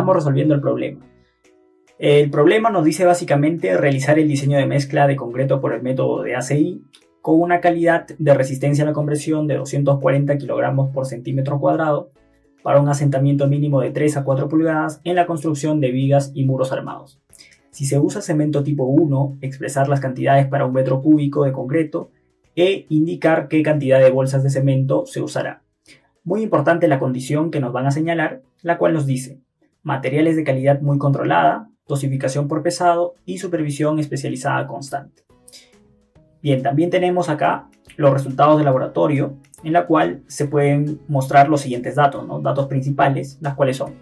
Empezamos resolviendo el problema. El problema nos dice básicamente realizar el diseño de mezcla de concreto por el método de ACI con una calidad de resistencia a la compresión de 240 kg por centímetro cuadrado para un asentamiento mínimo de 3 a 4 pulgadas en la construcción de vigas y muros armados. Si se usa cemento tipo 1, expresar las cantidades para un metro cúbico de concreto e indicar qué cantidad de bolsas de cemento se usará. Muy importante la condición que nos van a señalar, la cual nos dice materiales de calidad muy controlada, dosificación por pesado y supervisión especializada constante. Bien, también tenemos acá los resultados de laboratorio, en la cual se pueden mostrar los siguientes datos, ¿no? Datos principales, las cuales son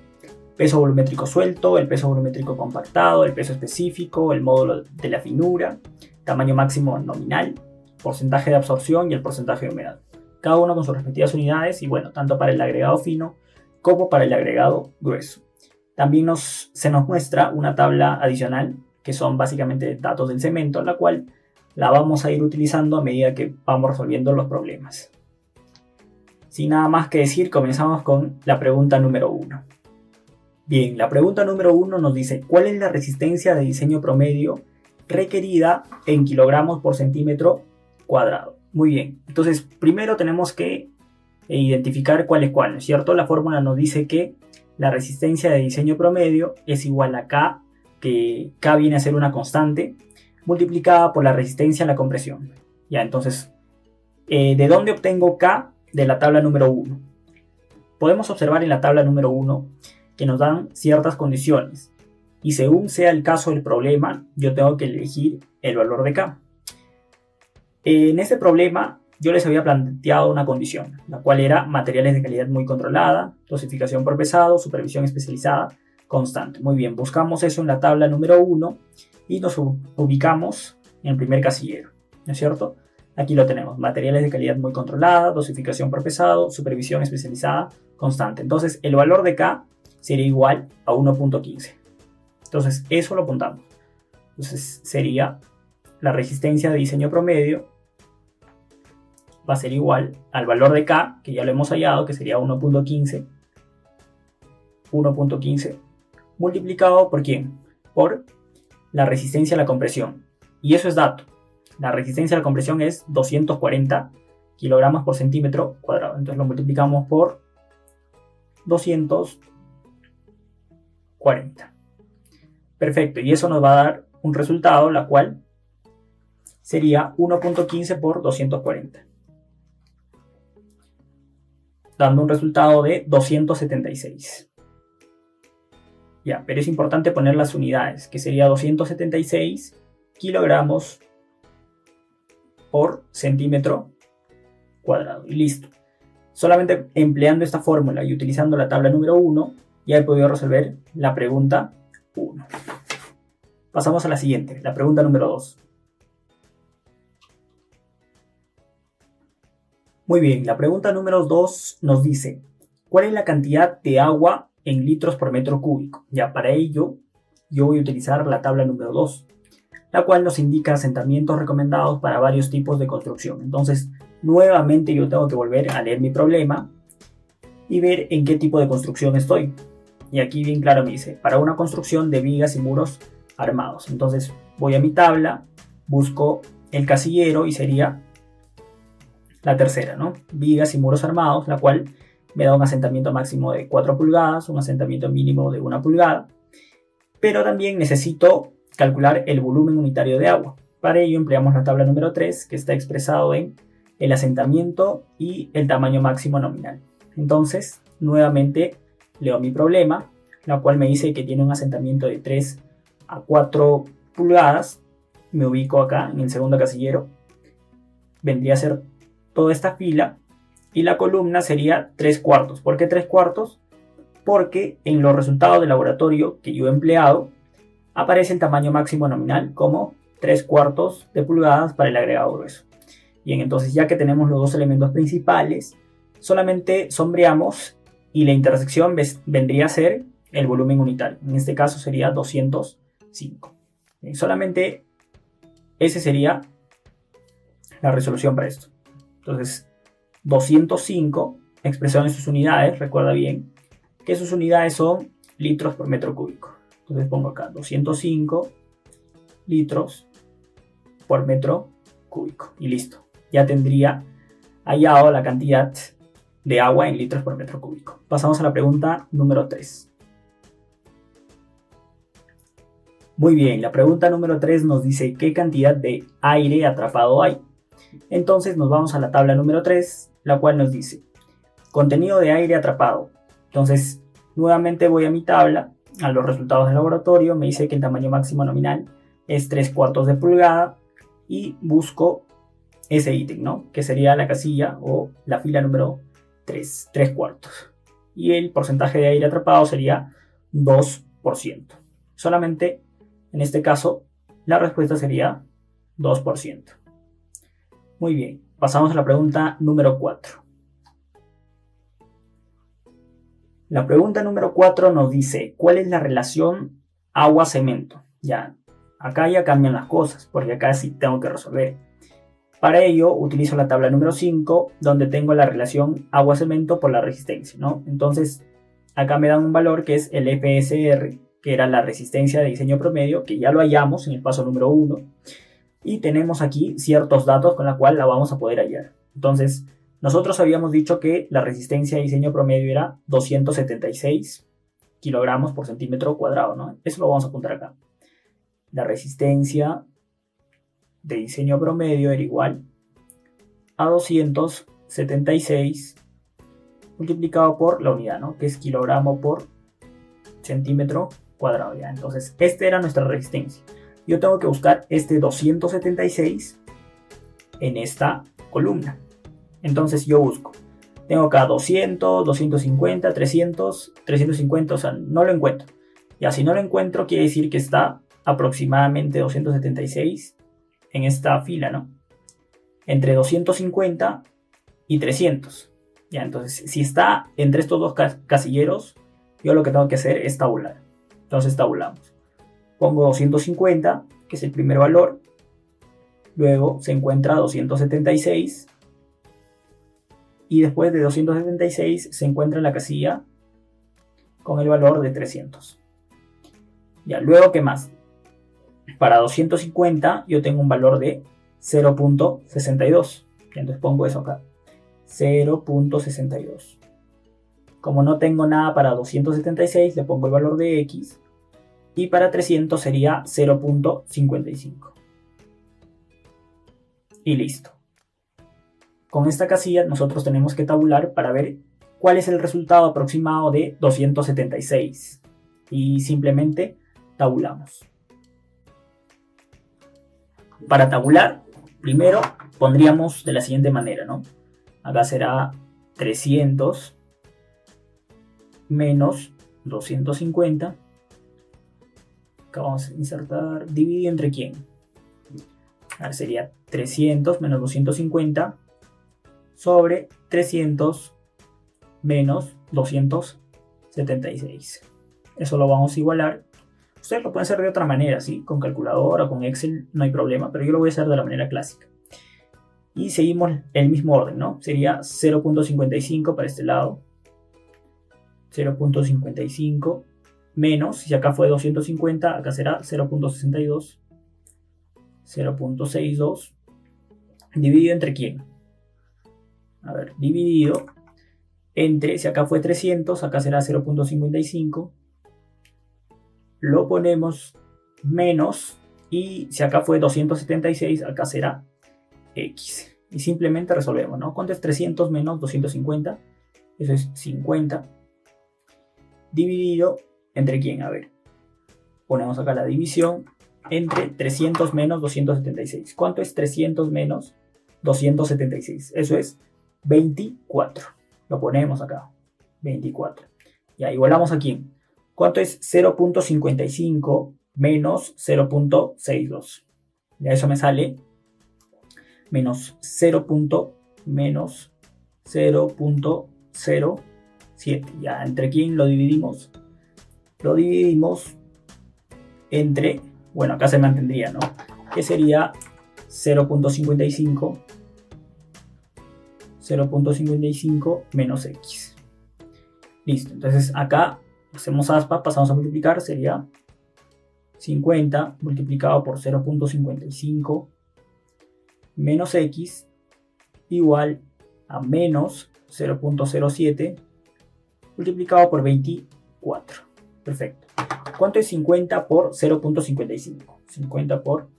peso volumétrico suelto, el peso volumétrico compactado, el peso específico, el módulo de la finura, tamaño máximo nominal, porcentaje de absorción y el porcentaje de humedad. Cada uno con sus respectivas unidades y bueno, tanto para el agregado fino como para el agregado grueso. También se nos muestra una tabla adicional que son básicamente datos del cemento, la cual la vamos a ir utilizando a medida que vamos resolviendo los problemas. Sin nada más que decir, comenzamos con la pregunta número 1. Bien, la pregunta número 1 nos dice ¿cuál es la resistencia de diseño promedio requerida en kilogramos por centímetro cuadrado? Muy bien, entonces primero tenemos que identificar cuál es cuál, ¿no es cierto? La fórmula nos dice que la resistencia de diseño promedio es igual a K, que K viene a ser una constante, multiplicada por la resistencia a la compresión. Ya, entonces, ¿de dónde obtengo K? De la tabla número 1. Podemos observar en la tabla número 1 que nos dan ciertas condiciones y según sea el caso del problema, yo tengo que elegir el valor de K. En este problema yo les había planteado una condición, la cual era materiales de calidad muy controlada, dosificación por pesado, supervisión especializada, constante. Muy bien, buscamos eso en la tabla número 1 y nos ubicamos en el primer casillero, ¿no es cierto? Aquí lo tenemos, materiales de calidad muy controlada, dosificación por pesado, supervisión especializada, constante. Entonces el valor de K sería igual a 1.15. Entonces eso lo apuntamos. Entonces sería la resistencia de diseño promedio va a ser igual al valor de K, que ya lo hemos hallado, que sería 1.15. 1.15 multiplicado por ¿quién? Por la resistencia a la compresión. Y eso es dato. La resistencia a la compresión es 240 kilogramos por centímetro cuadrado. Entonces lo multiplicamos por 240. Perfecto. Y eso nos va a dar un resultado, la cual sería 1.15 por 240. Dando un resultado de 276. Ya, pero es importante poner las unidades, que sería 276 kilogramos por centímetro cuadrado. Y listo. Solamente empleando esta fórmula y utilizando la tabla número 1, ya he podido resolver la pregunta 1. Pasamos a la siguiente, la pregunta número 2. Muy bien, la pregunta número 2 nos dice ¿cuál es la cantidad de agua en litros por metro cúbico? Ya, para ello yo voy a utilizar la tabla número 2, la cual nos indica asentamientos recomendados para varios tipos de construcción. Entonces, nuevamente yo tengo que volver a leer mi problema y ver en qué tipo de construcción estoy. Y aquí bien claro me dice, para una construcción de vigas y muros armados. Entonces voy a mi tabla, busco el casillero y sería la tercera, ¿no? Vigas y muros armados, la cual me da un asentamiento máximo de 4 pulgadas, un asentamiento mínimo de 1 pulgada. Pero también necesito calcular el volumen unitario de agua. Para ello empleamos la tabla número 3, que está expresado en el asentamiento y el tamaño máximo nominal. Entonces, nuevamente leo mi problema, la cual me dice que tiene un asentamiento de 3 a 4 pulgadas. Me ubico acá en el segundo casillero. Vendría a ser toda esta fila y la columna sería 3/4. ¿Por qué 3/4? Porque en los resultados del laboratorio que yo he empleado aparece el tamaño máximo nominal como 3/4 de pulgadas para el agregado grueso. Bien, entonces ya que tenemos los dos elementos principales, solamente sombreamos y la intersección vendría a ser el volumen unitario. En este caso sería 205. Bien, solamente esa sería la resolución para esto. Entonces, 205 expresado en sus unidades, recuerda bien que sus unidades son litros por metro cúbico. Entonces pongo acá 205 litros por metro cúbico y listo. Ya tendría hallado la cantidad de agua en litros por metro cúbico. Pasamos a la pregunta número 3. Muy bien, la pregunta número 3 nos dice qué cantidad de aire atrapado hay. Entonces nos vamos a la tabla número 3, la cual nos dice contenido de aire atrapado. Entonces nuevamente voy a mi tabla, a los resultados del laboratorio, me dice que el tamaño máximo nominal es 3/4 de pulgada y busco ese ítem, ¿no? Que sería la casilla o la fila número 3, 3/4. Y el porcentaje de aire atrapado sería 2%. Solamente en este caso la respuesta sería 2%. Muy bien, pasamos a la pregunta número 4. La pregunta número 4 nos dice, ¿cuál es la relación agua-cemento? Ya, acá ya cambian las cosas, porque acá sí tengo que resolver. Para ello, utilizo la tabla número 5, donde tengo la relación agua-cemento por la resistencia, ¿no? Entonces, acá me dan un valor que es el FSR, que era la resistencia de diseño promedio, que ya lo hallamos en el paso número 1. Y tenemos aquí ciertos datos con la cual la vamos a poder hallar. Entonces, nosotros habíamos dicho que la resistencia de diseño promedio era 276 kilogramos por centímetro cuadrado, ¿no? Eso lo vamos a apuntar acá. La resistencia de diseño promedio era igual a 276 multiplicado por la unidad, ¿no? Que es kilogramo por centímetro cuadrado, ¿ya? Entonces, esta era nuestra resistencia. Yo tengo que buscar este 276 en esta columna. Entonces yo busco. Tengo acá 200, 250, 300, 350, o sea, no lo encuentro. Ya, si no lo encuentro, quiere decir que está aproximadamente 276 en esta fila, ¿no? Entre 250 y 300. Ya, entonces, si está entre estos dos casilleros, yo lo que tengo que hacer es tabular. Entonces tabulamos. Pongo 250, que es el primer valor. Luego se encuentra 276. Y después de 276 se encuentra la casilla con el valor de 300. Ya, luego, ¿qué más? Para 250 yo tengo un valor de 0.62. Entonces pongo eso acá. 0.62. Como no tengo nada para 276, le pongo el valor de X. Y para 300 sería 0.55. Y listo. Con esta casilla nosotros tenemos que tabular para ver cuál es el resultado aproximado de 276. Y simplemente tabulamos. Para tabular, primero pondríamos de la siguiente manera, ¿no? Acá será 300 menos 250. Acá vamos a insertar dividido entre quién. Ahora sería 300 menos 250 sobre 300 menos 276. Eso lo vamos a igualar. Ustedes lo pueden hacer de otra manera, ¿sí? Con calculadora o con Excel no hay problema, pero yo lo voy a hacer de la manera clásica. Y seguimos el mismo orden, ¿no? Sería 0.55 para este lado. 0.55 menos, si acá fue 250, acá será 0.62. 0.62 dividido entre quién. A ver, dividido entre, si acá fue 300, acá será 0.55. Lo ponemos menos, y si acá fue 276, acá será X. Y simplemente resolvemos, ¿no? ¿Cuánto es 300 menos 250? Eso es 50. Dividido entre quién, a ver. Ponemos acá la división entre 300 menos 276. ¿Cuánto es 300 menos 276? Eso es 24. Lo ponemos acá. 24. Ya, igualamos aquí. ¿Cuánto es 0.55 menos 0.62? Ya, eso me sale menos 0.07. Ya, ¿entre quién lo dividimos? Lo dividimos entre, bueno, acá se mantendría, ¿no? Que sería 0.55 menos X. Listo, entonces acá Hacemos aspa, pasamos a multiplicar, sería 50 multiplicado por 0.55 menos x igual a menos 0.07 multiplicado por 24. Perfecto. ¿Cuánto es 50 por 0.55? 50 por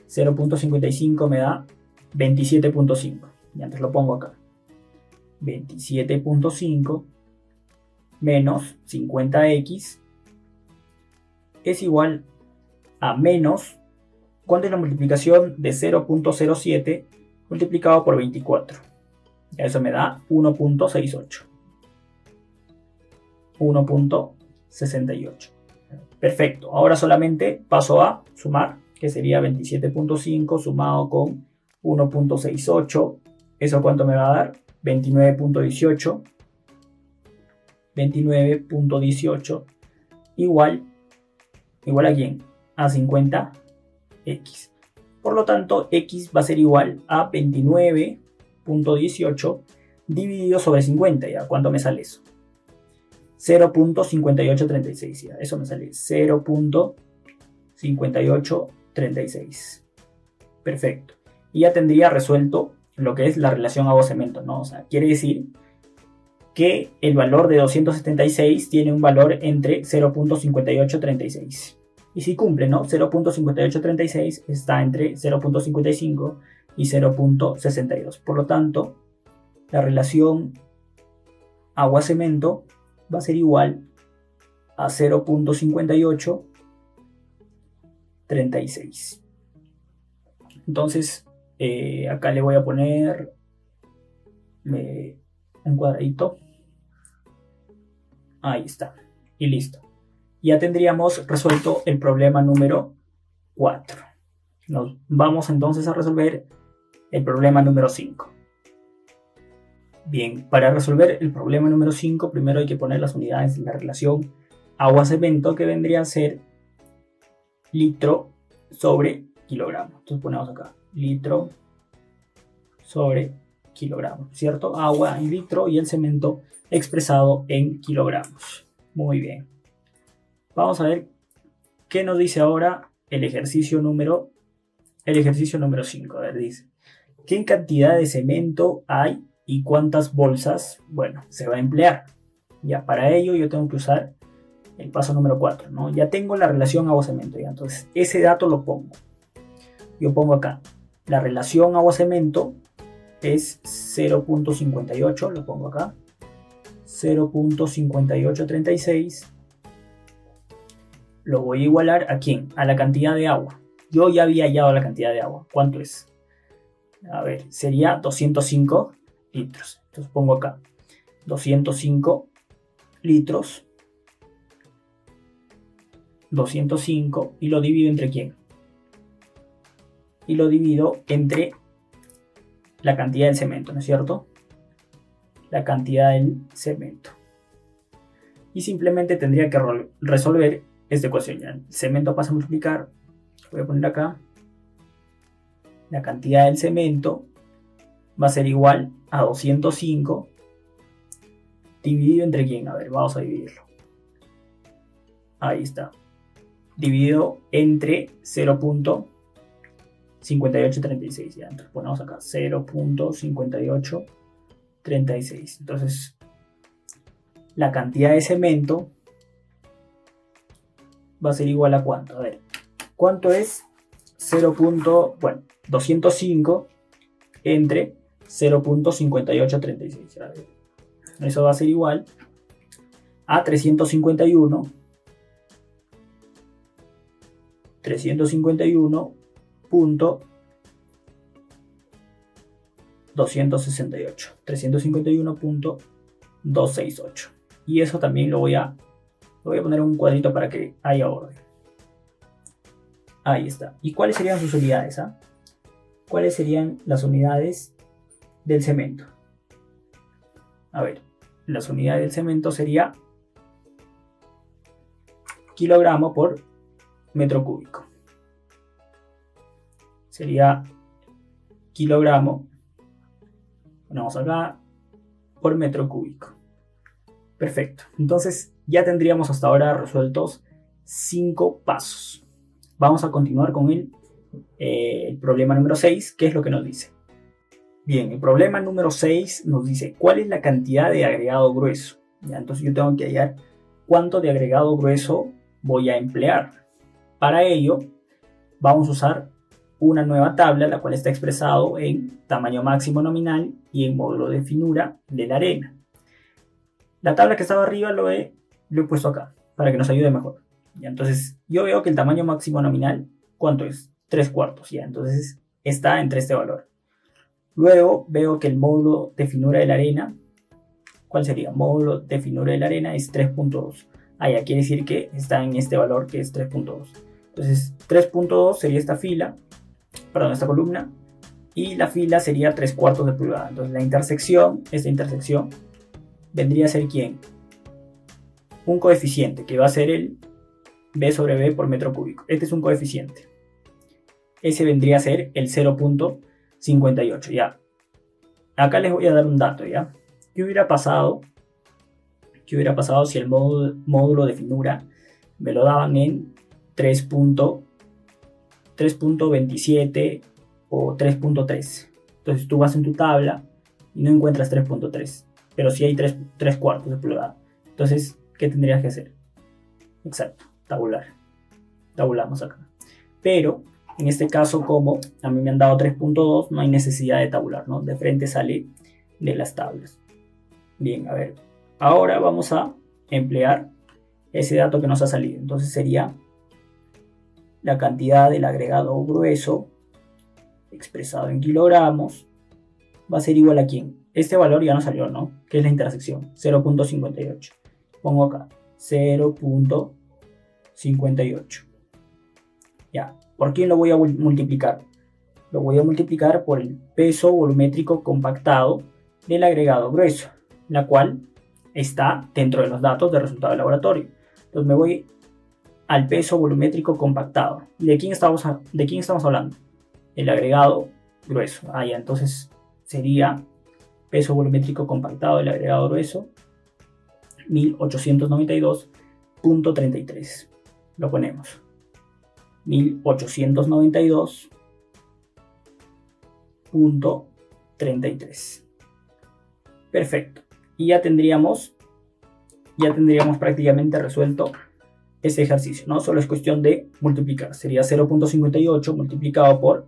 0.55 me da 27.5. Y antes lo pongo acá. 27.5 menos 50x es igual a menos, ¿cuánto es la multiplicación de 0.07 multiplicado por 24? Ya eso me da 1.68. 1.68. Perfecto. Ahora solamente paso a sumar, que sería 27.5 sumado con 1.68. ¿Eso cuánto me va a dar? 29.18. 29.18 igual a quién? A 50x. Por lo tanto, x va a ser igual a 29.18 dividido sobre 50. ¿Ya? ¿Cuánto me sale eso? 0.5836. ¿Ya? Eso me sale 0.5836. Perfecto. Y ya tendría resuelto lo que es la relación agua-cemento, ¿no? O sea, quiere decir que el valor de 276 tiene un valor entre 0.5836. Y si cumple, ¿no? 0.5836 está entre 0.55 y 0.62. Por lo tanto, la relación agua-cemento va a ser igual a 0.5836. Entonces, acá le voy a poner un cuadradito. Ahí está. Y listo. Ya tendríamos resuelto el problema número 4. Nos vamos entonces a resolver el problema número 5. Bien, para resolver el problema número 5, primero hay que poner las unidades de la relación agua-cemento, que vendría a ser litro sobre kilogramo. Entonces ponemos acá litro sobre kilogramo, ¿cierto? Agua en litro y el cemento expresado en kilogramos. Muy bien. Vamos a ver qué nos dice ahora el ejercicio número 5. A ver, dice, ¿qué cantidad de cemento hay y cuántas bolsas? Bueno, se va a emplear. Ya para ello yo tengo que usar el paso número 4, ¿no? Ya tengo la relación agua-cemento, ya. Entonces ese dato lo pongo. Yo pongo acá, la relación agua-cemento es 0.58, lo pongo acá, 0.5836. Lo voy a igualar ¿a quién? A la cantidad de agua. Yo ya había hallado la cantidad de agua. ¿Cuánto es? A ver, sería 205 litros. Entonces pongo acá 205 litros. 205 y lo divido entre quién? Y lo divido entre la cantidad del cemento, ¿no es cierto? La cantidad del cemento. Y simplemente tendría que resolver esta ecuación. Ya el cemento pasa a multiplicar. Voy a poner acá. La cantidad del cemento va a ser igual a 205 dividido entre quién. A ver, vamos a dividirlo. Ahí está. Dividido entre 0.5836. Ya, entonces ponemos acá 0.5836. Entonces, la cantidad de cemento va a ser igual a ¿cuánto? A ver, ¿cuánto es 205 entre 0.5836? A ver, eso va a ser igual a 351.268. Y eso también lo voy a poner un cuadrito para que haya orden. Ahí está. ¿Y cuáles serían sus unidades? ¿Cuáles serían las unidades del cemento? A ver, las unidades del cemento sería kilogramo por metro cúbico. Sería kilogramo, ponemos acá, por metro cúbico. Perfecto. Entonces ya tendríamos hasta ahora resueltos 5 pasos. Vamos a continuar con el problema número 6, que es lo que nos dice. Bien, el problema número 6 nos dice cuál es la cantidad de agregado grueso. ¿Ya? Entonces yo tengo que hallar cuánto de agregado grueso voy a emplear. Para ello vamos a usar una nueva tabla, la cual está expresado en tamaño máximo nominal y en módulo de finura de la arena. La tabla que estaba arriba lo he puesto acá para que nos ayude mejor. ¿Ya? Entonces yo veo que el tamaño máximo nominal, ¿cuánto es? 3/4. ¿Ya? Entonces está entre este valor. Luego veo que el módulo de finura de la arena, ¿cuál sería? Módulo de finura de la arena es 3.2. Ya quiere decir que está en este valor que es 3.2. Entonces 3.2 sería esta columna, y la fila sería 3/4 de pulgada. Entonces esta intersección vendría a ser ¿quién? Un coeficiente que va a ser el B sobre B por metro cúbico. Este es un coeficiente. Ese vendría a ser el 0.58, ya. Acá les voy a dar un dato, ya. ¿Qué hubiera pasado si el módulo de finura me lo daban en 3.27 o 3.3? Entonces tú vas en tu tabla y no encuentras 3.3, pero sí hay 3/4 de pulgada. Entonces, ¿qué tendrías que hacer? Exacto, tabular. Tabulamos acá. Pero en este caso, como a mí me han dado 3.2, no hay necesidad de tabular, ¿no? De frente sale de las tablas. Bien, a ver. Ahora vamos a emplear ese dato que nos ha salido. Entonces sería la cantidad del agregado grueso expresado en kilogramos va a ser igual a ¿quién? Este valor ya no salió, ¿no? Que es la intersección, 0.58. Pongo acá, 0.58. Ya. ¿Por quién lo voy a multiplicar? Lo voy a multiplicar por el peso volumétrico compactado del agregado grueso, la cual está dentro de los datos de resultado de laboratorio. Entonces me voy al peso volumétrico compactado. ¿Y de quién estamos hablando? El agregado grueso. Ya, entonces sería peso volumétrico compactado del agregado grueso 1892.33. Lo ponemos. 1892.33. Perfecto. Y ya tendríamos prácticamente resuelto este ejercicio, ¿no? Solo es cuestión de multiplicar. Sería 0.58 multiplicado por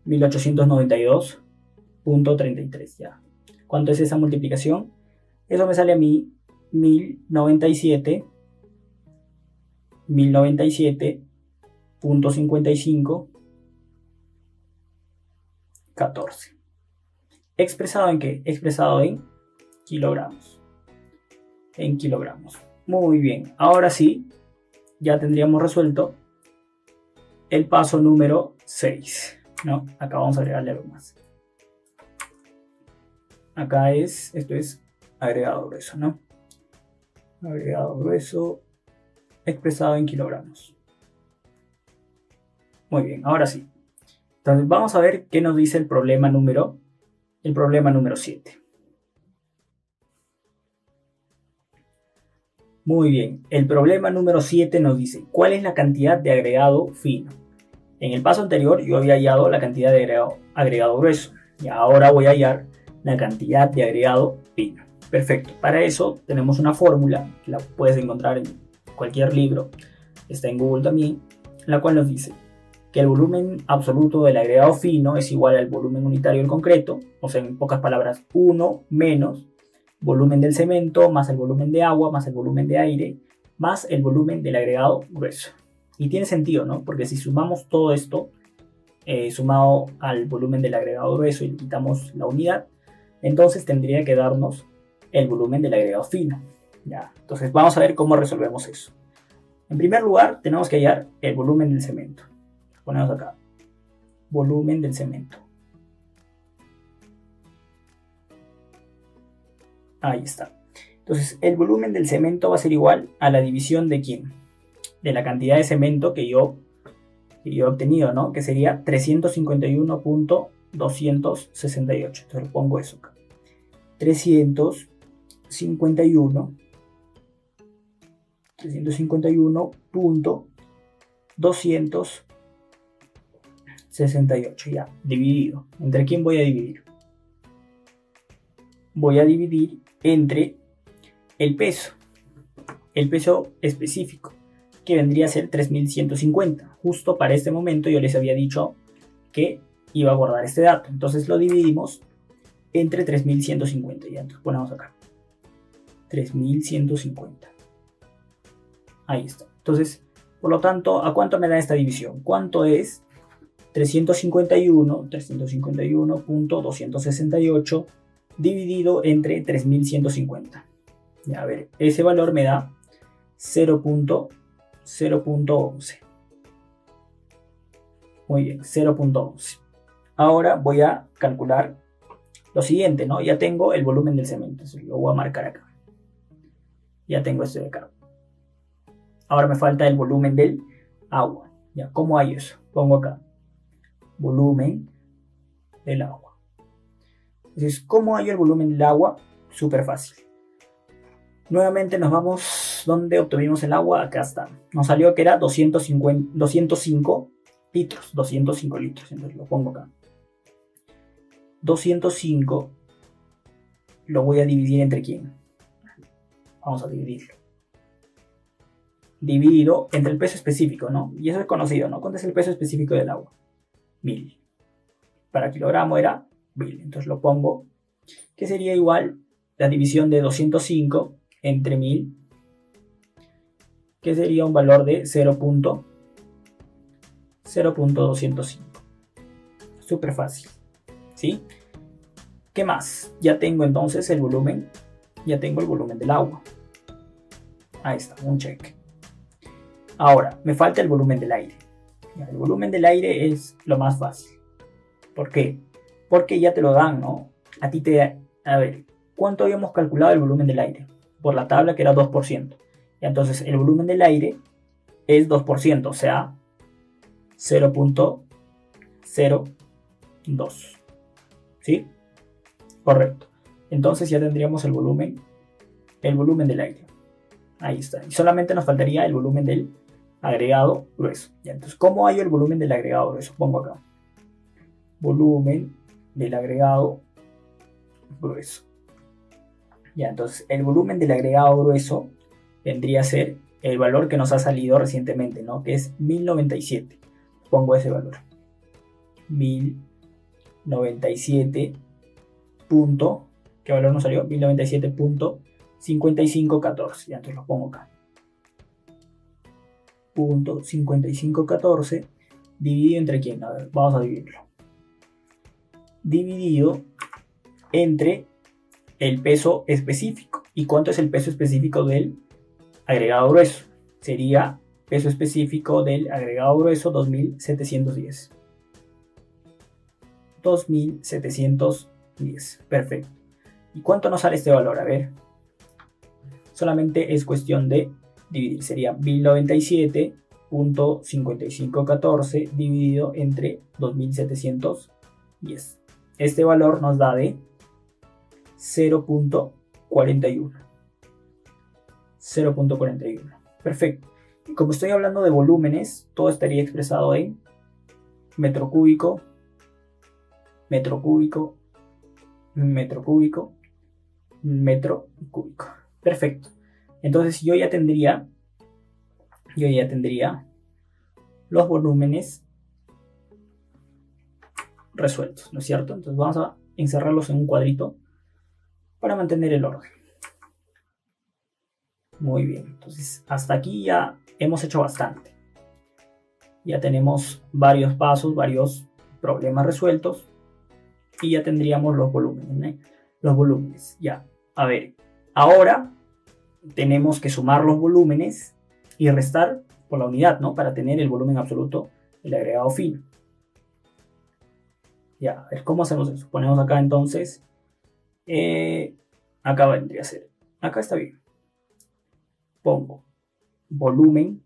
1892.33. Ya. ¿Cuánto es esa multiplicación? Eso me sale a mí 1097.55 14. ¿Expresado en qué? Expresado en kilogramos. En kilogramos. Muy bien. Ahora sí, ya tendríamos resuelto el paso número 6, ¿no? Acá vamos a agregarle algo más. Acá esto es agregado grueso, ¿no? Agregado grueso expresado en kilogramos. Muy bien, ahora sí. Entonces vamos a ver qué nos dice el problema número 7. Muy bien, el problema número 7 nos dice ¿cuál es la cantidad de agregado fino? En el paso anterior yo había hallado la cantidad de agregado grueso y ahora voy a hallar la cantidad de agregado fino. Perfecto, para eso tenemos una fórmula que la puedes encontrar en cualquier libro, está en Google también, la cual nos dice que el volumen absoluto del agregado fino es igual al volumen unitario del concreto, o sea, en pocas palabras, 1 menos volumen del cemento más el volumen de agua más el volumen de aire más el volumen del agregado grueso. Y tiene sentido, ¿no? Porque si sumamos todo esto sumado al volumen del agregado grueso y le quitamos la unidad, entonces tendría que darnos el volumen del agregado fino. Ya. Entonces vamos a ver cómo resolvemos eso. En primer lugar tenemos que hallar el volumen del cemento. Ponemos acá, volumen del cemento. Ahí está. Entonces, el volumen del cemento va a ser igual a la división de ¿quién? De la cantidad de cemento que yo he obtenido, ¿no? Que sería 351.268. Entonces, pongo eso acá. 351 351.268, ya, dividido. ¿Entre quién voy a dividir? Voy a dividir entre el peso específico, que vendría a ser 3150. Justo para este momento yo les había dicho que iba a guardar este dato, entonces lo dividimos entre 3150, ya, entonces ponemos acá 3150, ahí está. Entonces, por lo tanto, ¿a cuánto me da esta división? ¿Cuánto es 351.268 dividido entre 3150? Ya, a ver, ese valor me da 0.11. Muy bien, 0.11. Ahora voy a calcular lo siguiente, ¿no? Ya tengo el volumen del cemento, lo voy a marcar acá. Ya tengo esto de acá. Ahora me falta el volumen del agua. ¿Ya? ¿Cómo hay eso? Pongo acá. Volumen del agua. Entonces, ¿cómo hay el volumen del agua? Súper fácil. Nuevamente nos vamos donde obtuvimos el agua. Acá está. Nos salió que era 205 litros. 205 litros. Entonces lo pongo acá. 205 lo voy a dividir entre quién. Vamos a dividirlo. Dividido entre el peso específico, ¿no? Y eso es conocido, ¿no? ¿Cuánto es el peso específico del agua? 1000. Para kilogramo era 1000. Entonces lo pongo, que sería igual la división de 205 entre 1000, que sería un valor de 0.205. Súper fácil, ¿sí? ¿Qué más? Ya tengo entonces el volumen, ya tengo el volumen del agua. Ahí está, un check. Ahora, me falta el volumen del aire. El volumen del aire es lo más fácil. ¿Por qué? Porque ya te lo dan, ¿no? A ver, ¿cuánto habíamos calculado el volumen del aire? Por la tabla que era 2%. Y entonces el volumen del aire es 2%, o sea, 0.02. ¿Sí? Correcto. Entonces ya tendríamos el volumen del aire. Ahí está. Y solamente nos faltaría el volumen del agregado grueso. Ya, entonces, ¿cómo hallo el volumen del agregado grueso? Pongo acá. Volumen del agregado grueso. Ya, entonces, el volumen del agregado grueso vendría a ser el valor que nos ha salido recientemente, ¿no? Que es 1097. Pongo ese valor. 1097. ¿Qué valor nos salió? 1097.5514. Ya, entonces lo pongo acá. 5514 dividido entre quién. A ver, vamos a dividirlo. Dividido entre el peso específico. ¿Y cuánto es el peso específico del agregado grueso? Sería peso específico del agregado grueso 2710. 2710. Perfecto. ¿Y cuánto nos sale este valor? A ver. Solamente es cuestión de dividir. Sería 1097.5514 dividido entre 2710. Este valor nos da de 0.41. 0.41. Perfecto. Y como estoy hablando de volúmenes, todo estaría expresado en metro cúbico, metro cúbico, metro cúbico, metro cúbico. Perfecto. Entonces yo ya tendría los volúmenes resueltos, ¿no es cierto? Entonces vamos a encerrarlos en un cuadrito para mantener el orden. Muy bien, entonces hasta aquí ya hemos hecho bastante. Ya tenemos varios pasos, varios problemas resueltos y ya tendríamos los volúmenes, ¿no? Los volúmenes, ya. A ver, ahora tenemos que sumar los volúmenes y restar por la unidad, ¿no? Para tener el volumen absoluto del agregado fino. Ya, a ver, ¿cómo hacemos eso? Ponemos acá entonces, acá vendría a ser, acá está bien. Pongo volumen,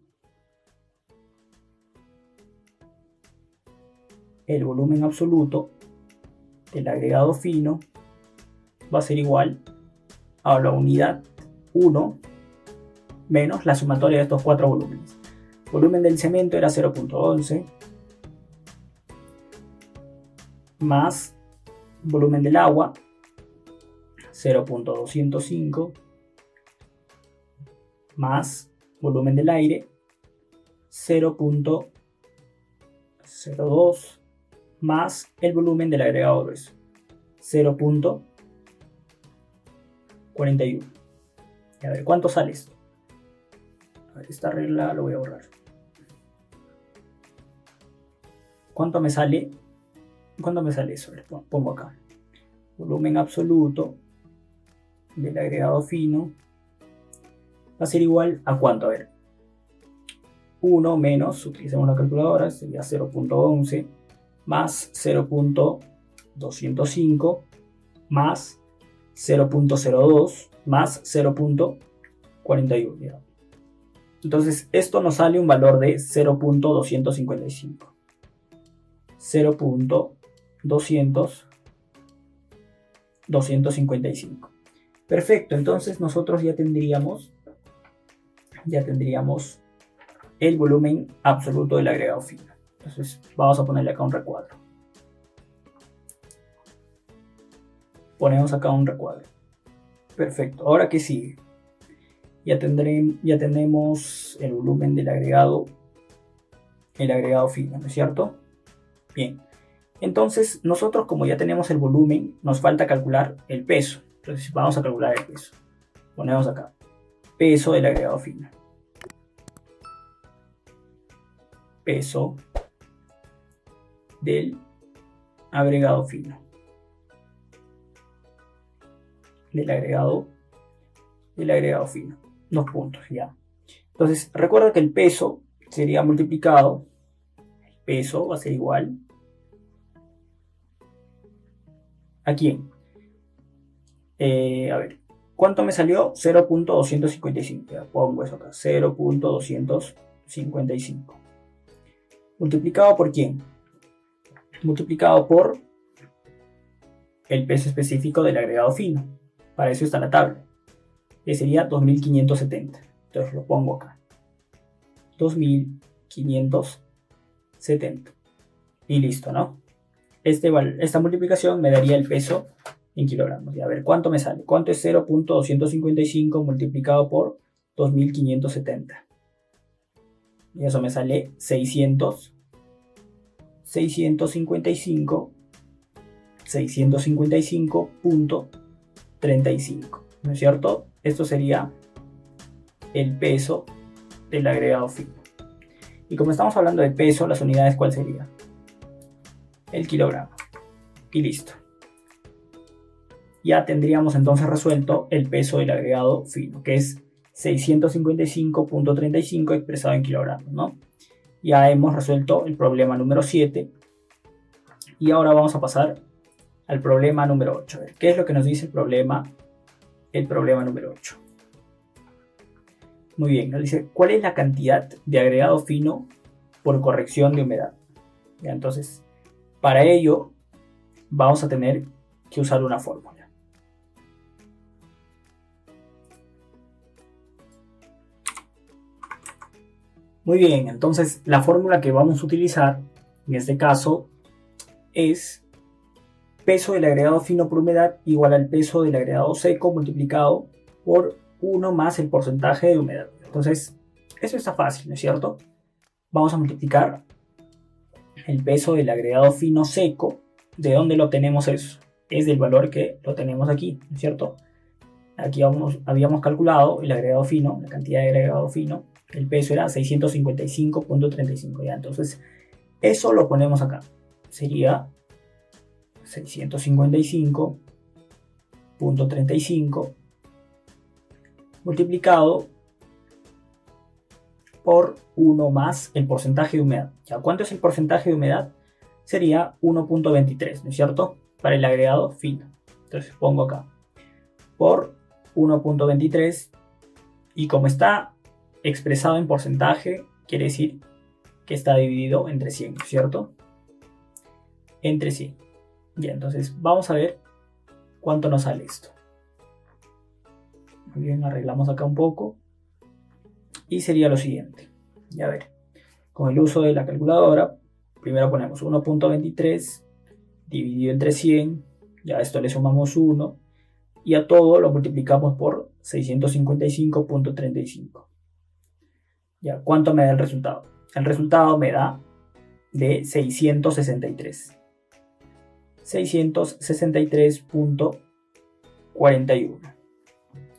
el volumen absoluto del agregado fino va a ser igual a la unidad 1 menos la sumatoria de estos cuatro volúmenes. Volumen del cemento era 0.11 más volumen del agua 0.205 más volumen del aire 0.02 más el volumen del agregado grueso 0.41. A ver, ¿cuánto sale esto? A ver, esta regla lo voy a borrar. ¿Cuánto me sale? ¿Cuánto me sale eso? A ver, pongo acá. Volumen absoluto del agregado fino va a ser igual a ¿cuánto? A ver. 1 menos, utilicemos la calculadora, sería 0.11 más 0.205 más 0.02 más 0.41. Entonces esto nos sale un valor de 0.255. 0.255. Perfecto, entonces nosotros ya tendríamos el volumen absoluto del agregado fino. Entonces vamos a ponerle acá un recuadro. Ponemos acá un recuadro. Perfecto, ahora ¿qué sigue? Ya tenemos el volumen del agregado fino, ¿no es cierto? Bien, entonces nosotros, como ya tenemos el volumen, nos falta calcular el peso. Entonces vamos a calcular el peso. Ponemos acá, peso del agregado fino. Peso del agregado fino. Del agregado fino. 2 puntos, ya. Entonces, recuerda que el peso sería multiplicado. El peso va a ser igual. ¿A quién? A ver, ¿cuánto me salió? 0.255. Ya pongo eso acá. 0.255. ¿Multiplicado por quién? Multiplicado por el peso específico del agregado fino. Para eso está la tabla. Que sería 2570. Entonces lo pongo acá. 2570. Y listo, ¿no? Esta multiplicación me daría el peso en kilogramos. Y a ver, ¿cuánto me sale? ¿Cuánto es 0.255 multiplicado por 2570? Y eso me sale 655.35, ¿no es cierto? Esto sería el peso del agregado fino. Y como estamos hablando de peso, las unidades, ¿cuál sería? El kilogramo. Y listo. Ya tendríamos entonces resuelto el peso del agregado fino, que es 655.35 expresado en kilogramos, ¿no? Ya hemos resuelto el problema número 7. Y ahora vamos a pasar al problema número 8. A ver, ¿qué es lo que nos dice el problema número 8? Muy bien, nos dice, ¿cuál es la cantidad de agregado fino por corrección de humedad? Ya, entonces, para ello vamos a tener que usar una fórmula. Muy bien, entonces la fórmula que vamos a utilizar en este caso es peso del agregado fino por humedad igual al peso del agregado seco multiplicado por 1 más el porcentaje de humedad. Entonces, eso está fácil, ¿no es cierto? Vamos a multiplicar el peso del agregado fino seco. ¿De dónde lo obtenemos eso? Es del valor que lo tenemos aquí, ¿no es cierto? Aquí habíamos calculado el agregado fino, la cantidad de agregado fino. El peso era 655.35. Ya, entonces, eso lo ponemos acá. Sería 655.35 multiplicado por 1 más el porcentaje de humedad. ¿Ya? ¿Cuánto es el porcentaje de humedad? Sería 1.23, ¿no es cierto? Para el agregado fino. Entonces pongo acá por 1.23 y como está expresado en porcentaje, quiere decir que está dividido entre 100, ¿no es cierto? Entre 100. Ya, entonces vamos a ver cuánto nos sale esto. Muy bien, arreglamos acá un poco. y sería lo siguiente. Ya ver, con el uso de la calculadora, primero ponemos 1.23 dividido entre 100, ya a esto le sumamos 1 y a todo lo multiplicamos por 655.35. Ya, ¿cuánto me da el resultado? El resultado me da de 663. 663.41.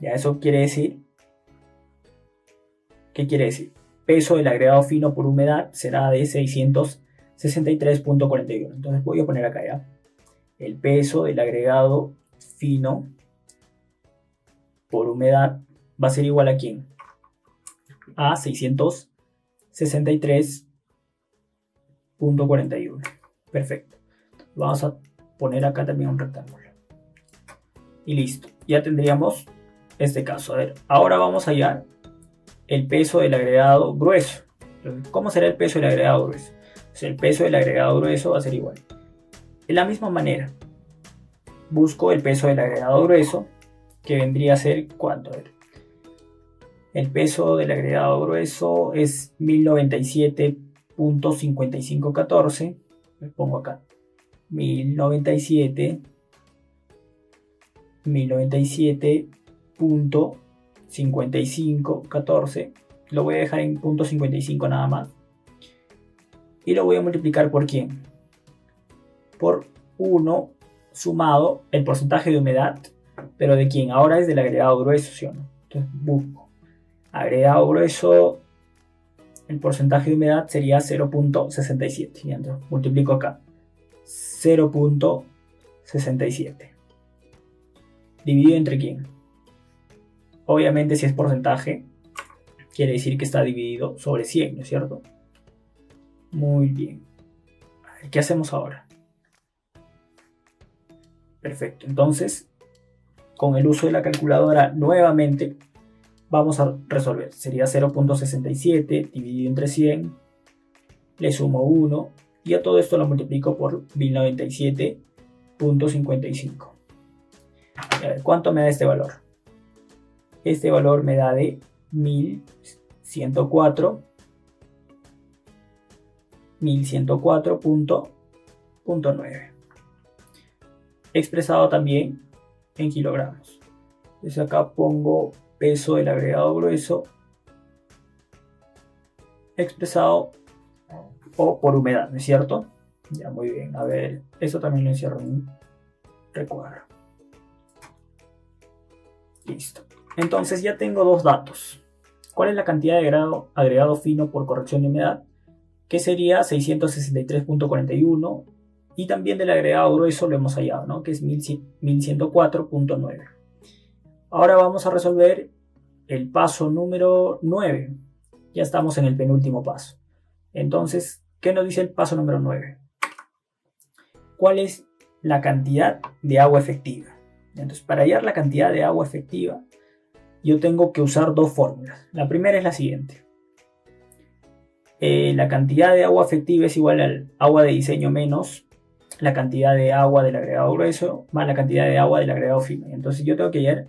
Ya, eso quiere decir, ¿qué quiere decir? Peso del agregado fino por humedad será de 663.41. Entonces voy a poner acá ya. El peso del agregado fino por humedad va a ser igual a ¿quién? A 663.41. Perfecto. Vamos a poner acá también un rectángulo. Y listo. Ya tendríamos este caso. A ver, ahora vamos a hallar el peso del agregado grueso. ¿Cómo será el peso del agregado grueso? Pues el peso del agregado grueso va a ser igual. De la misma manera, busco el peso del agregado grueso, que vendría a ser ¿cuánto? A ver. El peso del agregado grueso es 1097.5514. Le pongo acá 1097.5514. Lo voy a dejar en punto 55 nada más. Y lo voy a multiplicar por ¿quién? Por 1 sumado el porcentaje de humedad. ¿Pero de quién? Ahora es del agregado grueso, ¿sí o no? Entonces busco agregado grueso, el porcentaje de humedad sería 0.67. Y entonces multiplico acá 0.67. ¿Dividido entre quién? Obviamente si es porcentaje, quiere decir que está dividido sobre 100, ¿no es cierto? Muy bien. A ver, ¿qué hacemos ahora? Perfecto. Entonces, con el uso de la calculadora nuevamente, vamos a resolver. Sería 0.67 dividido entre 100. Le sumo 1. Y a todo esto lo multiplico por 1097.55. A ver, ¿cuánto me da este valor? Este valor me da de 1104.9. Expresado también en kilogramos. Entonces acá pongo peso del agregado grueso expresado o por humedad, ¿no es cierto? Ya, muy bien. A ver, eso también lo encierro en un recuadro. Listo. Entonces ya tengo dos datos. ¿Cuál es la cantidad de agregado fino por corrección de humedad? Que sería 663.41. Y también del agregado grueso lo hemos hallado, ¿no? Que es 1104.9. Ahora vamos a resolver el paso número 9. Ya estamos en el penúltimo paso. Entonces, ¿qué nos dice el paso número 9? ¿Cuál es la cantidad de agua efectiva? Entonces, para hallar la cantidad de agua efectiva, yo tengo que usar dos fórmulas. La primera es la siguiente. La cantidad de agua efectiva es igual al agua de diseño menos la cantidad de agua del agregado grueso más la cantidad de agua del agregado fino. Entonces yo tengo que hallar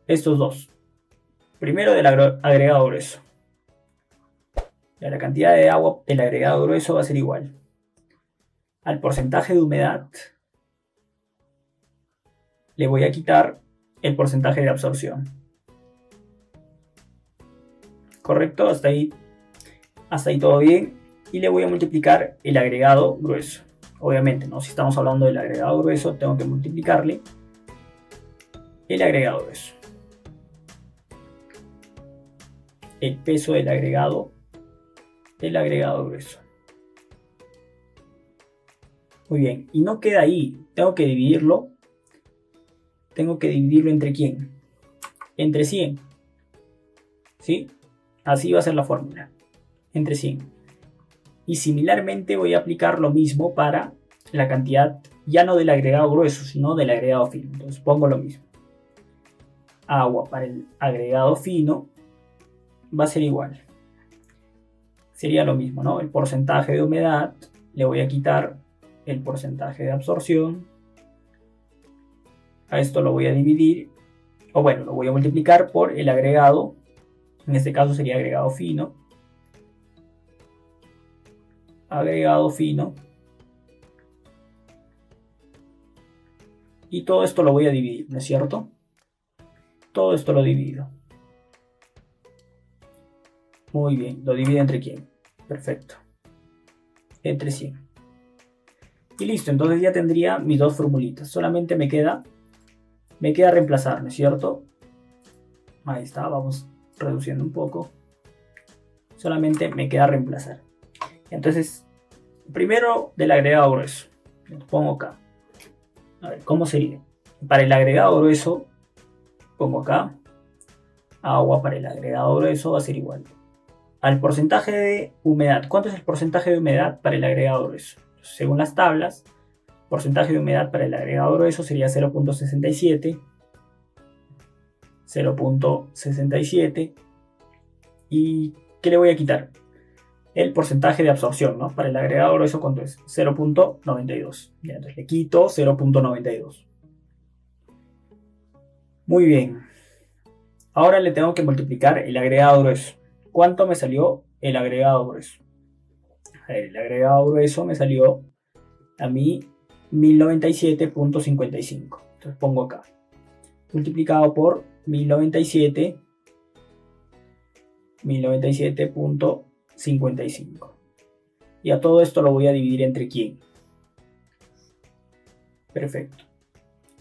estos dos. Primero del agregado grueso. La cantidad de agua del agregado grueso va a ser igual al porcentaje de humedad. Le voy a quitar el porcentaje de absorción. ¿Correcto? Hasta ahí todo bien. Y le voy a multiplicar el agregado grueso. Obviamente, ¿no? Si estamos hablando del agregado grueso, tengo que multiplicarle el agregado grueso. El peso del agregado grueso. Muy bien. Y no queda ahí. Tengo que dividirlo. ¿Entre quién? Entre 100. ¿Sí? Así va a ser la fórmula. Entre 100. Y similarmente voy a aplicar lo mismo para la cantidad, ya no del agregado grueso, sino del agregado fino. Entonces pongo lo mismo. Agua para el agregado fino va a ser igual. Sería lo mismo, ¿no? El porcentaje de humedad, le voy a quitar el porcentaje de absorción. A esto lo voy a dividir, o bueno, lo voy a multiplicar por el agregado En este caso sería agregado fino. Agregado fino. Y todo esto lo voy a dividir, ¿no es cierto? Todo esto lo divido. Muy bien, ¿lo divido entre quién? Perfecto. Entre 100. Y listo, entonces ya tendría mis dos formulitas. Solamente me queda reemplazar, ¿no es cierto? Ahí está, vamos reduciendo un poco. Solamente me queda reemplazar. Entonces, primero del agregado grueso. Lo pongo acá. A ver, ¿cómo sería? Para el agregado grueso, pongo acá. Agua para el agregado grueso va a ser igual al porcentaje de humedad. ¿Cuánto es el porcentaje de humedad para el agregado grueso? Según las tablas, porcentaje de humedad para el agregado grueso sería 0.67. 0.67. ¿Y qué le voy a quitar? El porcentaje de absorción, ¿no? Para el agregado grueso, ¿cuánto es? 0.92. Entonces le quito 0.92. Muy bien. Ahora le tengo que multiplicar el agregado grueso. ¿Cuánto me salió el agregado grueso? A ver, el agregado grueso me salió a mí 1097.55. Entonces pongo acá. Multiplicado por 1097.55. Y a todo esto lo voy a dividir entre quién. Perfecto.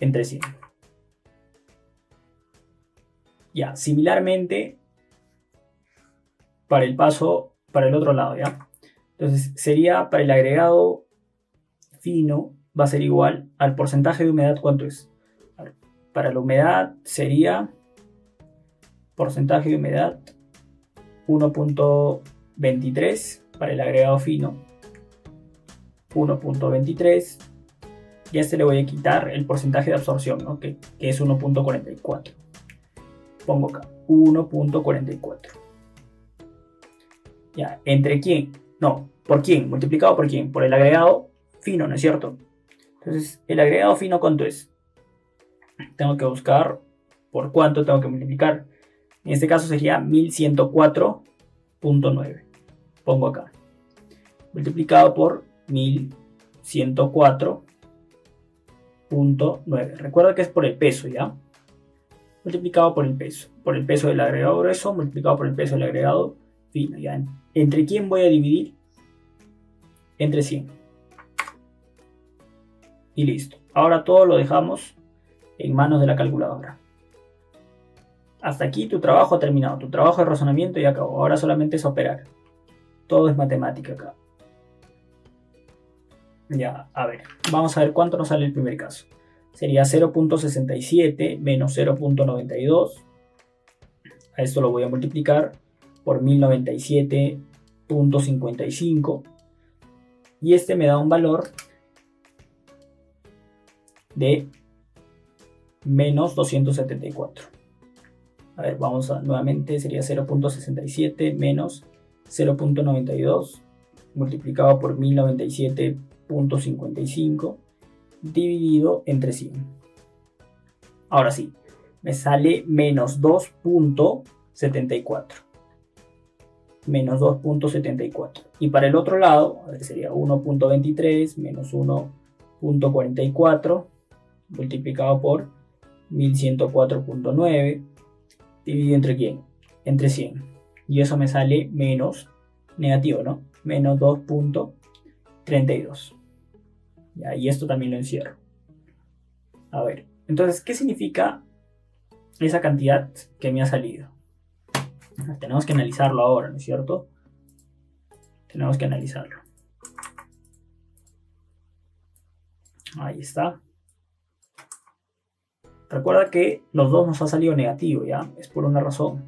Entre 100. Ya, similarmente para el paso, para el otro lado, ¿ya? Entonces sería para el agregado fino, va a ser igual al porcentaje de humedad, ¿cuánto es? Para la humedad sería porcentaje de humedad 1.23 para el agregado fino, 1.23, y a este le voy a quitar el porcentaje de absorción, ¿no? que es 1.44. Pongo acá 1.44. Ya, ¿entre quién? No, ¿por quién? Multiplicado por quién? Por el agregado fino, ¿no es cierto? Entonces, ¿el agregado fino cuánto es? Tengo que buscar por cuánto tengo que multiplicar. En este caso sería 1104.9. Pongo acá. Multiplicado por 1104.9. Recuerda que es por el peso, ¿ya? Multiplicado por el peso. Por el peso del agregado grueso, multiplicado por el peso del agregado fino. ¿Ya? ¿Entre quién voy a dividir? Entre 100. Y listo. Ahora todo lo dejamos en manos de la calculadora. Hasta aquí tu trabajo ha terminado. Tu trabajo de razonamiento ya acabó. Ahora solamente es operar. Todo es matemática acá. Ya, a ver. Vamos a ver cuánto nos sale el primer caso. Sería 0.67 menos 0.92. A esto lo voy a multiplicar por 1097.55. Y este me da un valor de menos 274. A ver, vamos a nuevamente, sería 0.67 menos 0.92 multiplicado por 1097.55 dividido entre 100. Ahora sí, me sale menos 2.74. Menos 2.74. Y para el otro lado, a ver, sería 1.23 menos 1.44 multiplicado por 1104.9 dividido entre quién? Entre 100. Y eso me sale menos negativo, ¿no? Menos 2.32. Y esto también lo encierro. A ver, entonces, ¿qué significa esa cantidad que me ha salido? Tenemos que analizarlo ahora, ¿no es cierto? Tenemos que analizarlo. Ahí está. Recuerda que los dos nos ha salido negativo, ¿ya? Es por una razón.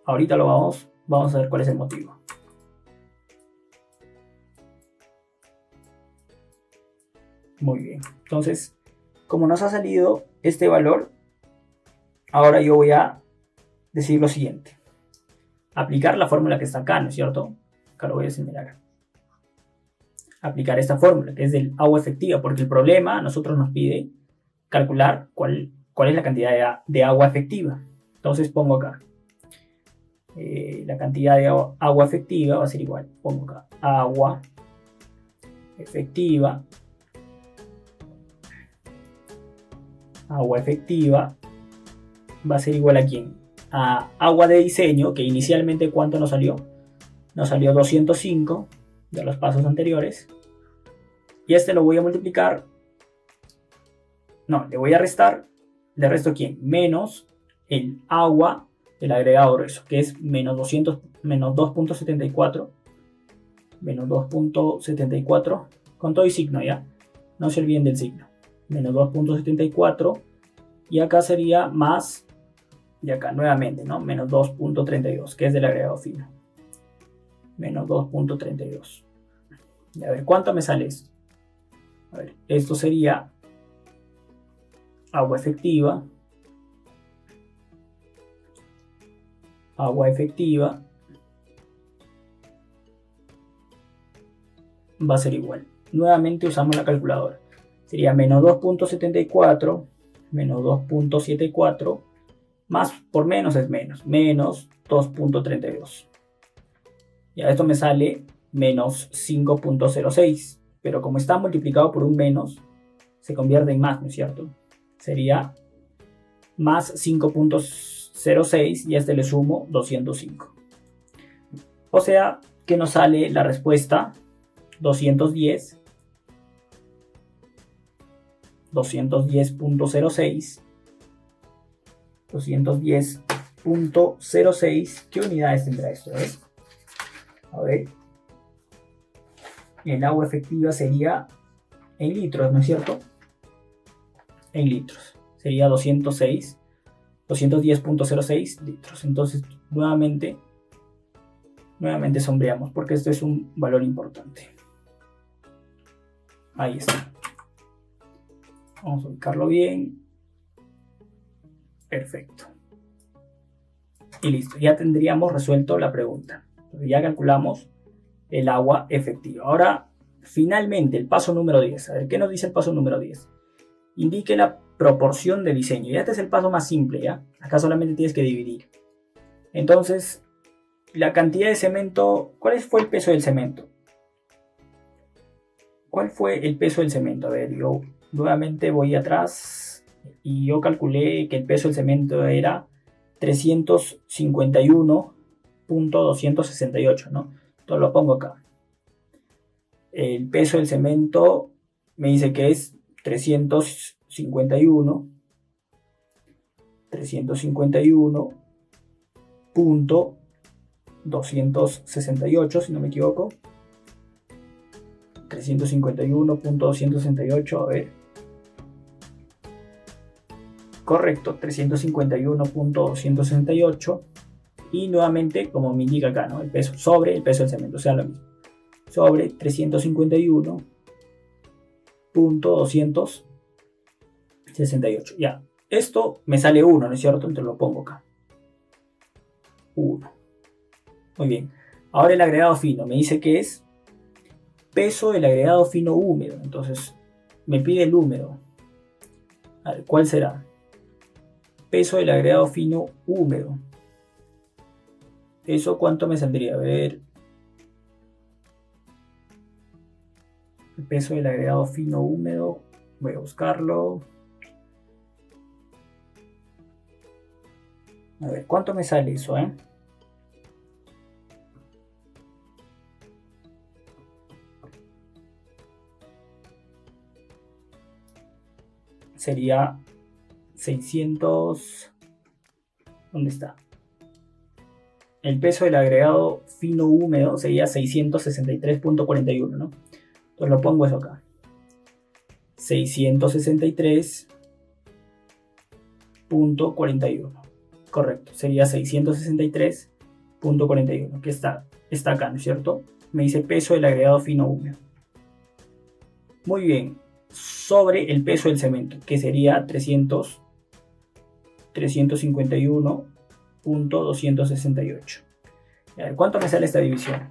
Ahorita lo vamos a ver cuál es el motivo. Muy bien. Entonces, como nos ha salido este valor, ahora yo voy a decir lo siguiente. Aplicar la fórmula que está acá, ¿no es cierto? Acá lo voy a señalar. Aplicar esta fórmula, que es del agua efectiva, porque el problema a nosotros nos pide calcular cuál es la cantidad de agua efectiva. Entonces pongo acá. La cantidad de agua efectiva va a ser igual. Pongo acá. Agua efectiva. Agua efectiva va a ser igual a ¿quién? A agua de diseño, que inicialmente ¿cuánto nos salió? Nos salió 205 de los pasos anteriores. Y este lo voy a multiplicar. No, le voy a restar. ¿Le resto quién? Menos el agua del agregado grueso, que es menos 2.74. Menos 2.74. Con todo y signo, ¿ya? No se olviden del signo. Menos 2.74. Y acá sería más. Y acá nuevamente, ¿no? Menos 2.32, que es del agregado fino. Menos 2.32. Y a ver, ¿cuánto me sale esto? A ver, esto sería agua efectiva. Agua efectiva va a ser igual. Nuevamente usamos la calculadora. Sería menos 2.74 menos 2.74 más por menos es menos. Menos 2.32. Ya esto me sale menos 5.06. Pero como está multiplicado por un menos, se convierte en más, ¿no es cierto? Sería más 5.06 y a este le sumo 205. O sea que nos sale la respuesta 210. 210.06. 210.06. ¿Qué unidades tendrá esto? A ver. El agua efectiva sería en litros, ¿no es cierto? En litros. Sería 210.06 litros. Entonces, nuevamente sombreamos, porque esto es un valor importante. Ahí está. Vamos a ubicarlo bien. Perfecto. Y listo. Ya tendríamos resuelto la pregunta. Entonces ya calculamos el agua efectiva. Ahora, finalmente, el paso número 10. A ver, ¿qué nos dice el paso número 10? Indique la proporción de diseño. Y este es el paso más simple, ¿ya? Acá solamente tienes que dividir. Entonces, la cantidad de cemento. ¿Cuál fue el peso del cemento? ¿Cuál fue el peso del cemento? A ver, yo nuevamente voy atrás y yo calculé que el peso del cemento era 351.268, ¿no? Entonces lo pongo acá. El peso del cemento me dice que es 351.268, si no me equivoco. 351.268, a ver. Correcto, 351.268. Y nuevamente, como me indica acá, ¿no? El peso sobre el peso del cemento, o sea, lo mismo. Sobre 351.268. Ya, esto me sale 1, ¿no es cierto? Entonces lo pongo acá. 1. Muy bien. Ahora el agregado fino me dice que es peso del agregado fino húmedo. Entonces me pide el húmedo. A ver, ¿cuál será? Peso del agregado fino húmedo. ¿Eso cuánto me saldría? A ver. El peso del agregado fino húmedo. Voy a buscarlo. A ver, ¿cuánto me sale eso, Sería 600. ¿Dónde está? El peso del agregado fino húmedo sería 663.41, ¿no? Entonces lo pongo eso acá. 663.41. Correcto, sería 663.41, que está acá, ¿no es cierto? Me dice peso del agregado fino húmedo. Muy bien. Sobre el peso del cemento, que sería 351.268. A ver, ¿cuánto me sale esta división?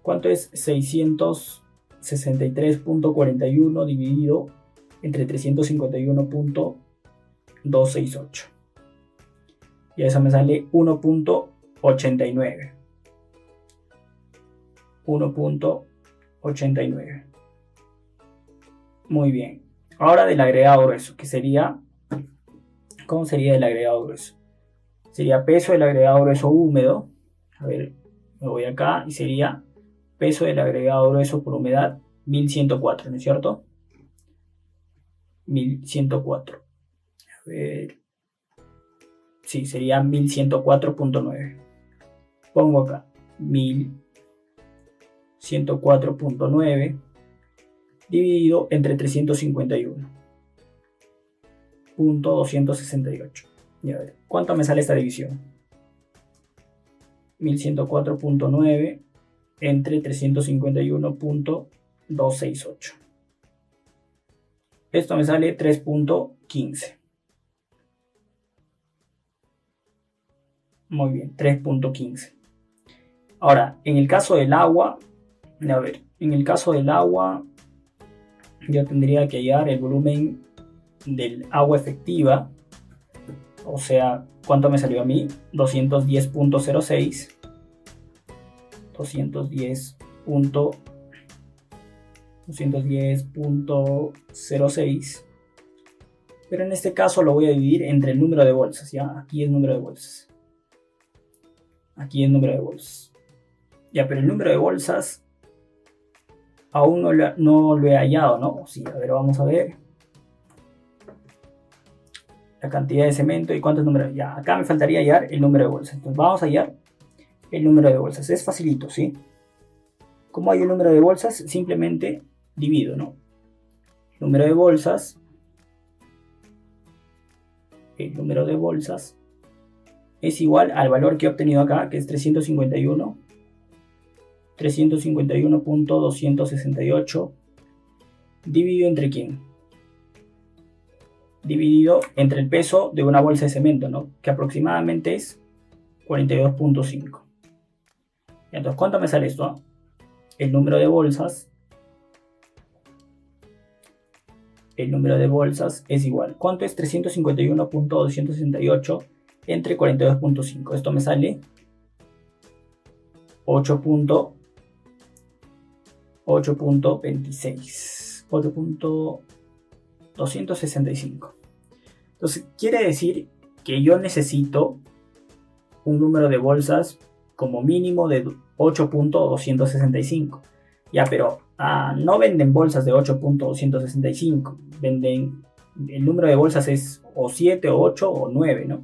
¿Cuánto es 663.41 dividido entre 351.268? Y eso me sale 1.89. 1.89. Muy bien. Ahora del agregado grueso, que sería... ¿Cómo sería el agregado grueso? Sería peso del agregado grueso húmedo. A ver, me voy acá y sería peso del agregado grueso por humedad 1104, ¿no es cierto? 1104. A ver. Sí, sería 1104.9. Pongo acá 1104.9 dividido entre 351.268. Y a ver, ¿cuánto me sale esta división? 1104.9 entre 351.268. Esto me sale 3.15. Muy bien, 3.15. Ahora, en el caso del agua, a ver, en el caso del agua, yo tendría que hallar el volumen del agua efectiva. O sea, ¿cuánto me salió a mí? 210.06. 210.06. Pero en este caso lo voy a dividir entre el número de bolsas. Ya, aquí el número de bolsas. Aquí el número de bolsas. Ya, pero el número de bolsas aún no lo he hallado, ¿no? Sí, a ver, vamos a ver. La cantidad de cemento y cuántos números. Ya, acá me faltaría hallar el número de bolsas. Entonces vamos a hallar el número de bolsas. Es facilito, ¿sí? ¿Cómo hay el número de bolsas? Simplemente divido, ¿no? El número de bolsas. El número de bolsas es igual al valor que he obtenido acá, que es 351.268 dividido entre quién? Dividido entre el peso de una bolsa de cemento, ¿no? Que aproximadamente es 42.5. Entonces, ¿cuánto me sale esto? El número de bolsas. El número de bolsas es igual. ¿Cuánto es 351.268 entre 42.5? Esto me sale 8.26. 8.265. Entonces, quiere decir que yo necesito un número de bolsas como mínimo de 8.265. Ya, pero no venden bolsas de 8.265. Venden, el número de bolsas es o 7, o 8 o 9, ¿no?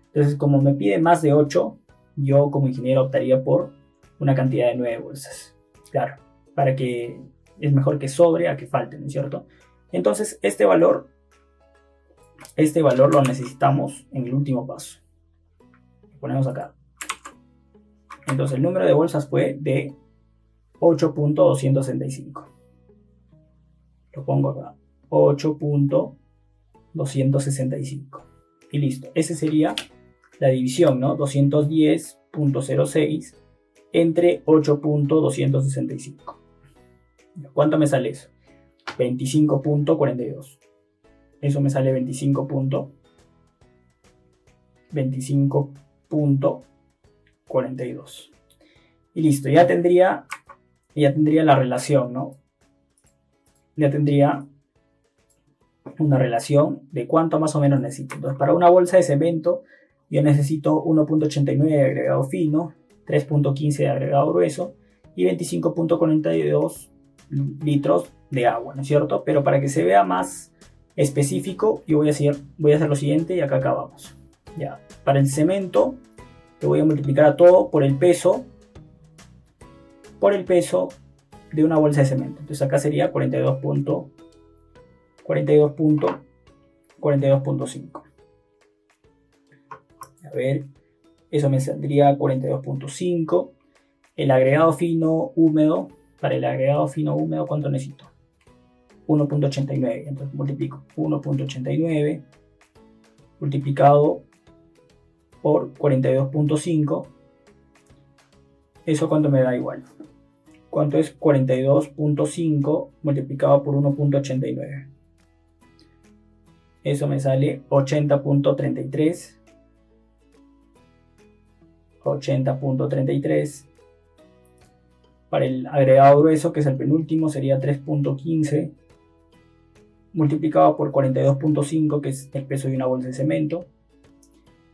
Entonces, como me pide más de 8, yo como ingeniero optaría por una cantidad de 9 bolsas. Claro, para que es mejor que sobre a que falte, ¿no es cierto? Entonces, este valor lo necesitamos en el último paso. Lo ponemos acá. Entonces, el número de bolsas fue de 8.265. Lo pongo acá. 8.265. Y listo. Esa sería la división, ¿no? 210.06 entre 8.265. ¿Cuánto me sale eso? 25.42. Eso me sale 25.42. Y listo, ya tendría la relación, ¿no? Ya tendría una relación de cuánto más o menos necesito. Entonces, para una bolsa de cemento, yo necesito 1.89 de agregado fino, 3.15 de agregado grueso y 25.42 litros de agua, ¿no es cierto? Pero para que se vea más específico, yo voy a hacer lo siguiente y acá acabamos. Ya, para el cemento, lo voy a multiplicar a todo por el peso de una bolsa de cemento. Entonces acá sería 42.5. A ver, eso me saldría 42.5. El agregado fino húmedo, para el agregado fino húmedo, ¿cuánto necesito? 1.89. Entonces multiplico 1.89 multiplicado por 42.5. ¿Eso cuánto me da igual? ¿Cuánto es 42.5 multiplicado por 1.89? Eso me sale 80.33 80.33. Para el agregado grueso, que es el penúltimo, sería 3.15 multiplicado por 42.5, que es el peso de una bolsa de cemento.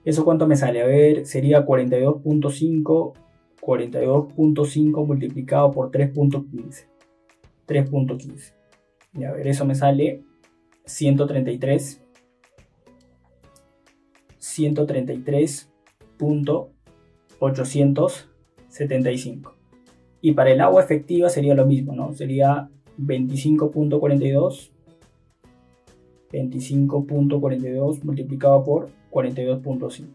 ¿Eso cuánto me sale? A ver, sería 42.5 multiplicado por 3.15. 3.15. Y a ver, eso me sale 133.875. Y para el agua efectiva sería lo mismo, ¿no? Sería 25.42 multiplicado por 42.5.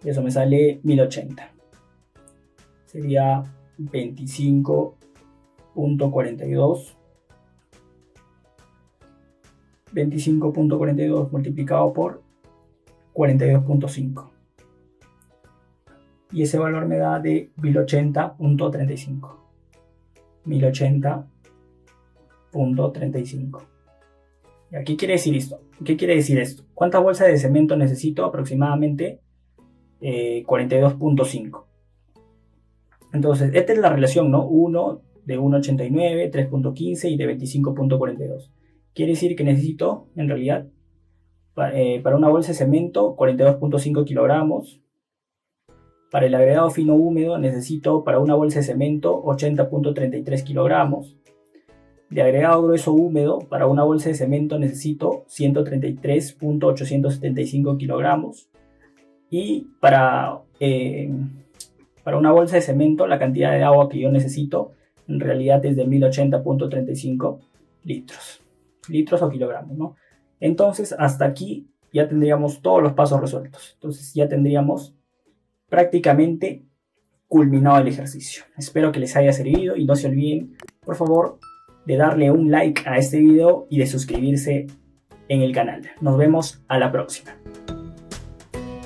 Y eso me sale 1080. Sería 25.42 multiplicado por 42.5. Y ese valor me da de 1080.35. 1080.35. ¿Qué quiere decir esto? ¿Qué quiere decir esto? ¿Cuántas bolsas de cemento necesito? Aproximadamente 42.5. Entonces, esta es la relación, ¿no? 1 de 1.89, 3.15 y de 25.42. Quiere decir que necesito, en realidad, para una bolsa de cemento, 42.5 kilogramos. Para el agregado fino húmedo necesito, para una bolsa de cemento, 80.33 kilogramos. De agregado grueso húmedo, para una bolsa de cemento necesito 133.875 kilogramos. Y para una bolsa de cemento, la cantidad de agua que yo necesito en realidad es de 1080.35 litros. Litros o kilogramos, ¿no? Entonces, hasta aquí ya tendríamos todos los pasos resueltos. Entonces, ya tendríamos prácticamente culminado el ejercicio. Espero que les haya servido y no se olviden, por favor, de darle un like a este video y de suscribirse en el canal. Nos vemos a la próxima.